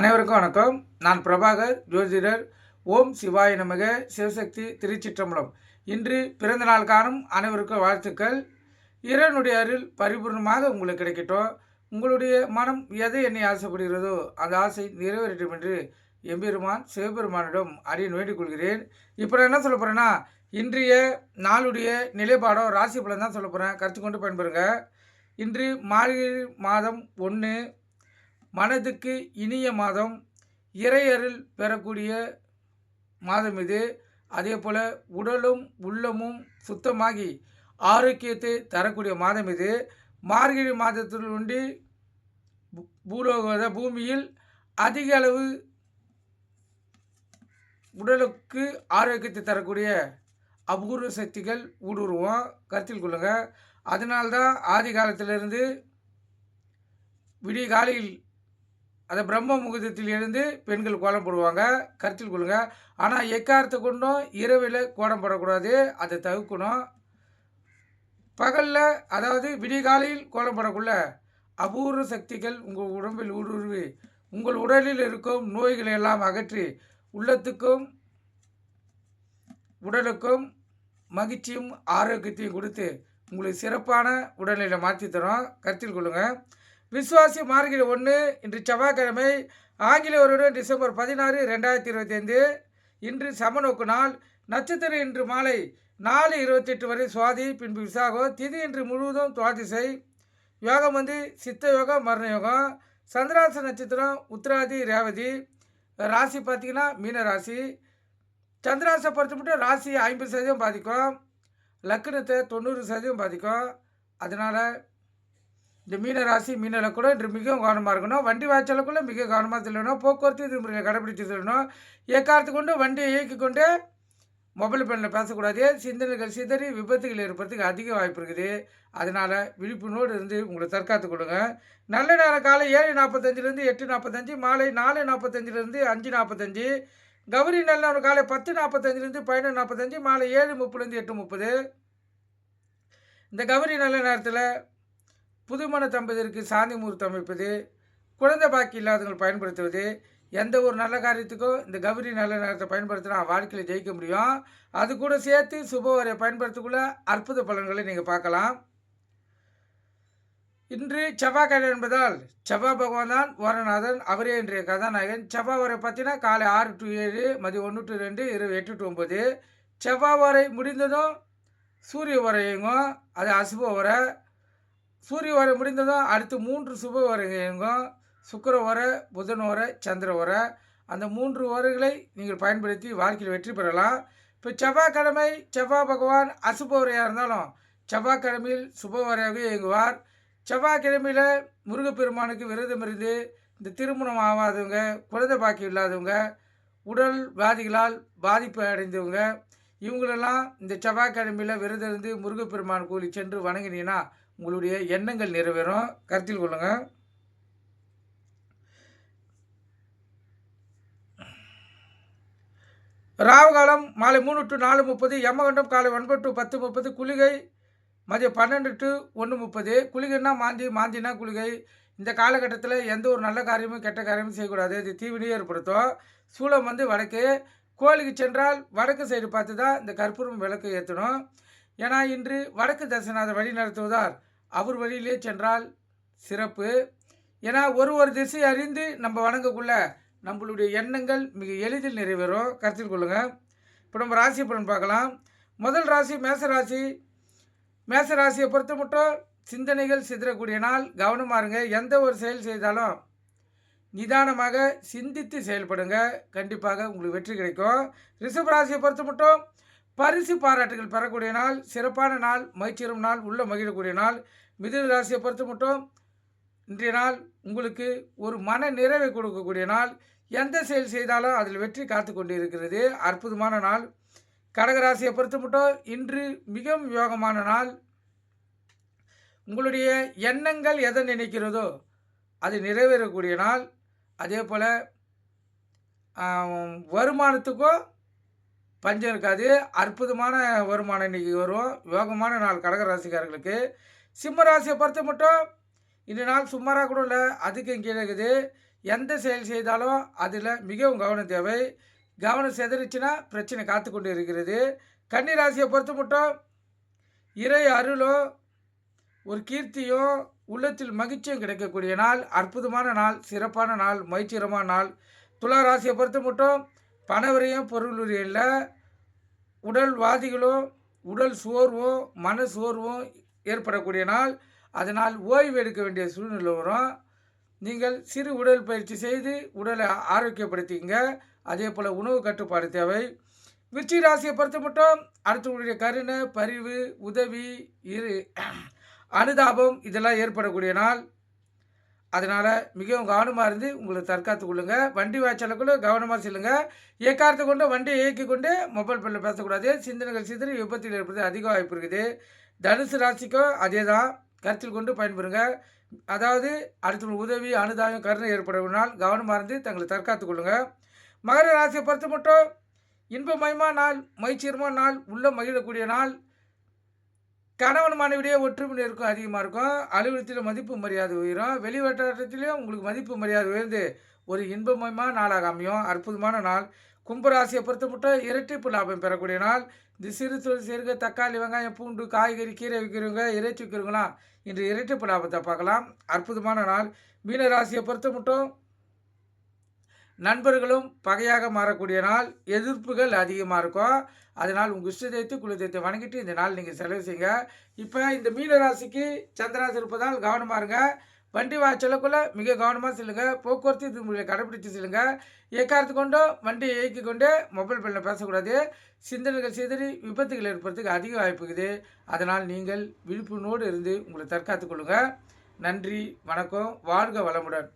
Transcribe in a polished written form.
அனைவருக்கும் வணக்கம். நான் பிரபாகர், ஜோதிடர். ஓம் சிவாய நமக. சிவசக்தி திருச்சிற்றம்பலம். இன்று பிறந்த நாள் காணும் அனைவருக்கும் வாழ்த்துக்கள். இறைவனுடைய அருள் பரிபூர்ணமாக உங்களுக்கு கிடைக்கட்டும். உங்களுடைய மனம் எதை என்னை ஆசைப்படுகிறதோ அந்த ஆசை நிறைவேறட்டும் என்று எம்பெருமான் சிவபெருமானிடம் அடியேன் வேண்டிக் கொள்கிறேன். இப்போ நான் என்ன சொல்ல போகிறேன்னா, இன்றைய நாளுடைய நிலைப்பாடம் ராசி பலன் தான் சொல்ல போகிறேன். கருத்து கொண்டு பயன்பெறுங்க. இன்று மார்கழி மாதம் 1, மனதுக்கு இனிய மாதம், இறையருள் பெறக்கூடிய மாதம் இது. அதே போல் உடலும் உள்ளமும் சுத்தமாகி ஆரோக்கியத்தை தரக்கூடிய மாதம் இது. மார்கழி மாதத்தில் உண்டு பூமியில் அதிக அளவு உடலுக்கு ஆரோக்கியத்தை தரக்கூடிய அபூர்வ சக்திகள் ஊடுருவோம், கருத்தில் கொள்ளுங்கள். அதனால்தான் ஆதி காலத்திலிருந்து விடிய காலையில் அதை பிரம்ம முகூர்த்தத்தில் எழுந்து பெண்கள் கோலம் போடுவாங்க, கருத்தில் கொள்ளுங்க. ஆனால் எக்காரத்தை கொண்டும் இரவில் கோலம் போடக்கூடாது, அதை தவிர்க்கணும். பகலில், அதாவது விடிய காலையில் கோலம் போடக்குள்ள அபூர்வ சக்திகள் உங்கள் உடம்பில் ஊடுருவி உங்கள் உடலில் இருக்கும் நோய்களை எல்லாம் அகற்றி உள்ளத்துக்கும் உடலுக்கும் மகிழ்ச்சியும் ஆரோக்கியத்தையும் கொடுத்து உங்களுக்கு சிறப்பான உடல்நிலை மாற்றி தரும், கருத்தில் கொள்ளுங்கள். விஸ்வாசி மார்கழி 1 இன்று செவ்வாய்க்கிழமை, ஆங்கில வருடம் டிசம்பர் 16, 2025. இன்று சமநோக்கு நாள். நட்சத்திரம் இன்று மாலை 4:28 வரை சுவாதி, பின்பு விசாகம். திதி இன்று முழுவதும் துவாதிசை. யோகம் சித்த யோகம், மரண யோகம். சந்திராச நட்சத்திரம் உத்திராதி, ரேவதி. ராசி பார்த்திங்கன்னா மீன ராசி. சந்திராசை பொறுத்த மட்டும் ராசி 50% பாதிக்கும், லக்னத்தை 90% பாதிக்கும். அதனால் இந்த மீன ராசி மீன லக்கணம் இன்று மிகவும் கவனமாக இருக்கணும். வண்டி வாய்ச்சலுக்குள்ளே மிக கவனமாக செல்லணும். போக்குவரத்து விதிமுறைகளை கடைபிடித்து செல்லணும். ஏக்காரத்து கொண்டு வண்டியை இயக்கி கொண்டு மொபைல் ஃபோனில் பேசக்கூடாது. சிந்தனைகள் சிதறி விபத்துகள் ஏற்படுறதுக்கு அதிக வாய்ப்பு இருக்குது. அதனால் விழிப்புணோடு இருந்து உங்களை தற்காத்து கொள்ளுங்க. நல்ல நேரம் காலை 7:45 8:45, மாலை 4:45 5:45. கௌரி நல்ல நேரம் காலை 10:45 11:45, மாலை 7:30 8:30. இந்த கௌரி நல்ல நேரத்தில் புதுமண தம்பதியருக்கு சாந்தி முகூர்த்தம் அமைப்பது, குழந்தை பாக்கி இல்லாதவர்கள் பயன்படுத்துவது, எந்த ஒரு நல்ல காரியத்துக்கும் இந்த கௌரி நல்ல நேரத்தை பயன்படுத்தினா வாழ்க்கையில் ஜெயிக்க முடியும். அது கூட சேர்த்து சுபவரை பயன்படுத்தக்குள்ள அற்புத பலன்களை நீங்கள் பார்க்கலாம். இன்று செவ்வாய்க்கிழமை என்பதால் செவ்வாய் பகவான் தான் ஓரநாதன், அவரே இன்றைய கதாநாயகன். செவ்வாய் வரை பார்த்தீங்கன்னா காலை 6 to 7, மதியம் 1 to 2, இரவு 8 to 9. செவ்வாய் வரை முடிந்ததும் சூரிய வரை இயங்கும், அது அசுப வரை. சூரிய வரை முடிந்ததும் அடுத்து 3 சுப வரை இயங்கும், சுக்கிர வரை, புதன் வரை, சந்திர வரை. அந்த 3 வரைகளை நீங்கள் பயன்படுத்தி வாழ்க்கையில் வெற்றி பெறலாம். இப்போ செவ்வாய்க்கிழமை செவ்வாய் பகவான் அசுப வரையாக இருந்தாலும் செவ்வாய்க்கிழமையில் சுப வரையாக இயங்குவார். செவ்வாய்க்கிழமையில் முருகப்பெருமானுக்கு விரதம் இருந்து இந்த திருமணம் ஆகாதவங்க, குழந்தை பாக்கி இல்லாதவங்க, உடல் வியாதிகளால் பாதிப்பு அடைந்தவங்க, இவங்களெல்லாம் இந்த செவ்வாய்க்கிழமையில் விரதம் இருந்து முருகப்பெருமான் கோயில் சென்று வணங்கினீங்கன்னா உங்களுடைய எண்ணங்கள் நிறைவேறும், கருத்தில் கொள்ளுங்கள். ராவுகாலம் மாலை 3 to 4:30, யமகண்டம் காலை 9 to 10:30, குளிகை மதியம் 12 to 1:30. குளிகைன்னா மாந்தி, மாந்தினா குளிகை. இந்த காலகட்டத்தில் எந்த ஒரு நல்ல காரியமும் கெட்ட காரியமும் செய்யக்கூடாது, இது தீவினையை ஏற்படுத்தும். சூளம் வடக்கு. கோயிலுக்கு சென்றால் வடக்கு சைடு பார்த்து தான் இந்த கற்பூரம் விளக்கு ஏற்றணும். ஏன்னா இன்று வடக்கு தரிசனாத வழி நடத்துவதால் அவர் வழியிலே சென்றால் சிறப்பு. ஏன்னா ஒரு திசை அறிந்து நம்ம வணங்கக்குள்ள நம்மளுடைய எண்ணங்கள் மிக எளிதில் நிறைவேறும், கருத்தில் கொள்ளுங்கள். இப்போ நம்ம ராசி பலன் பார்க்கலாம். முதல் ராசி மேசராசி. மேசராசியை பொறுத்த மட்டும் சிந்தனைகள் சிதறக்கூடிய நாள், கவனமாக இருங்க. எந்த ஒரு செயல் செய்தாலும் நிதானமாக சிந்தித்து செயல்படுங்க, கண்டிப்பாக உங்களுக்கு வெற்றி கிடைக்கும். ரிஷப ராசியை பொறுத்த மட்டும் பரிசு பாராட்டுகள் பெறக்கூடிய நாள், சிறப்பான நாள், மகிழ்ச்சியும் நாள், உள்ள மகிழக்கூடிய நாள். மிதுன ராசியை பொறுத்த மட்டும் இன்றைய நாள் உங்களுக்கு ஒரு மன நிறைவை கொடுக்கக்கூடிய நாள். எந்த செயல் செய்தாலும் அதில் வெற்றி காத்து கொண்டு இருக்கிறது, அற்புதமான நாள். கடகராசியை பொறுத்த மட்டும் இன்று மிகவும் யோகமான நாள். உங்களுடைய எண்ணங்கள் எதை நினைக்கிறதோ அது நிறைவேறக்கூடிய நாள். அதே போல் வருமானத்துக்கும் பஞ்சம் இருக்காது, அற்புதமான வருமானம் இன்றைக்கி வரும், யோகமான நாள் கடகராசிக்காரர்களுக்கு. சிம்ம ராசியை பொறுத்த மட்டும் இந்த நாள் சுமாராக கூட இல்லை, அதுக்கும் கீழே இருக்குது. எந்த செயல் செய்தாலும் அதில் மிகவும் கவனம் தேவை. கவனம் சிதறிச்சுன்னா பிரச்சனை காத்து கொண்டு இருக்கிறது. கன்னி ராசியை பொறுத்த மட்டும் இறை அருளோ ஒரு கீர்த்தியோ உள்ளத்தில் மகிழ்ச்சியும் கிடைக்கக்கூடிய நாள், அற்புதமான நாள், சிறப்பான நாள், மகிழ்ச்சிகரமான நாள். துலா ராசியை பொறுத்த மட்டும் பணவரையும் பொருளுரையும் இல்லை, உடல்வாதிகளோ உடல் சோர்வோ மன சோர்வும் ஏற்படக்கூடிய நாள். அதனால் ஓய்வு எடுக்க வேண்டிய சூழ்நிலை வரும். நீங்கள் சிறு உடல் பயிற்சி செய்து உடலை ஆரோக்கியப்படுத்திங்க. அதே போல் உணவு கட்டுப்பாடு தேவை. விருச்சிக ராசியை பொறுத்த மட்டும் அடுத்தவங்களுடைய கருணை, பரிவு, உதவி, அனுதாபம் இதெல்லாம் ஏற்படக்கூடிய நாள். அதனால் மிகவும் கவனமாக இருந்து உங்களை தற்காத்து கொள்ளுங்க. வண்டி வாய்ச்சலுக்குள்ள கவனமாக செல்லுங்க. ஏக்காரத்தை கொண்டு வண்டியை இயக்கி கொண்டு மொபைல் ஃபோனில் பேசக்கூடாது. சிந்தனைகள் சிதறி விபத்தில் ஏற்படுறது அதிக வாய்ப்பு இருக்குது. தனுசு ராசிக்கும் அதே தான், கருத்தில் கொண்டு பயன்பெறுங்க. அதாவது அடுத்தவங்க உதவி, அனுதாபம், கருணை ஏற்படனால் கவனமாக இருந்து தங்களை தற்காத்து கொள்ளுங்க. மகர ராசியை பொறுத்த மட்டும் இன்பமயமான நாள், மகிழ்ச்சிகரமான நாள், உள்ள மகிழக்கூடிய நாள். கணவன் மனைவிடையே ஒற்றுமை இருக்கும் அதிகமாக இருக்கும். அலுவலகத்தில் மதிப்பு மரியாதை உயரும். வெளி வட்டாரத்திலையும் உங்களுக்கு மதிப்பு மரியாதை உயர்ந்து ஒரு இன்பமயமான நாளாக அமையும். அற்புதமான நாள். கும்பராசியை பொறுத்த மட்டும் இரட்டிப்பு லாபம் பெறக்கூடிய நாள். இந்த சிறு தொழில் செய்கிற தக்காளி, வெங்காயம், பூண்டு, காய்கறி, கீரை விற்கிறவங்க, இறைச்சி விற்கிறவங்களாம் இன்று இரட்டிப்பு லாபத்தை பார்க்கலாம். அற்புதமான நாள். மீன ராசியை பொறுத்த மட்டும் நண்பர்களும் பகையாக மாறக்கூடிய நாள். எதிர்ப்புகள் அதிகமாக இருக்கும். அதனால் உங்கள் இஷ்ட தெய்வத்தை குல தெய்வத்தை வணங்கிட்டு இந்த நாள் நீங்கள் செலவு செய்யுங்க. இப்போ இந்த மீன ராசிக்கு சந்திராசி இருப்பதால் கவனமாக இருங்க. வண்டி செல்லக்குள்ள மிக கவனமாக செல்லுங்க. போக்குவரத்து இது உங்களை கடைப்பிடித்து செல்லுங்க. எக்காரத்து கொண்டோ வண்டியை இயக்கி கொண்டு மொபைல் ஃபோனில் பேசக்கூடாது. சிந்தனைகள் சிதறி விபத்துகள் ஏற்படுறதுக்கு அதிக வாய்ப்பு இருக்குது. அதனால் நீங்கள் விழிப்புணோடு இருந்து உங்களை தற்காத்து கொள்ளுங்கள். நன்றி, வணக்கம், வாழ்க வளமுடன்.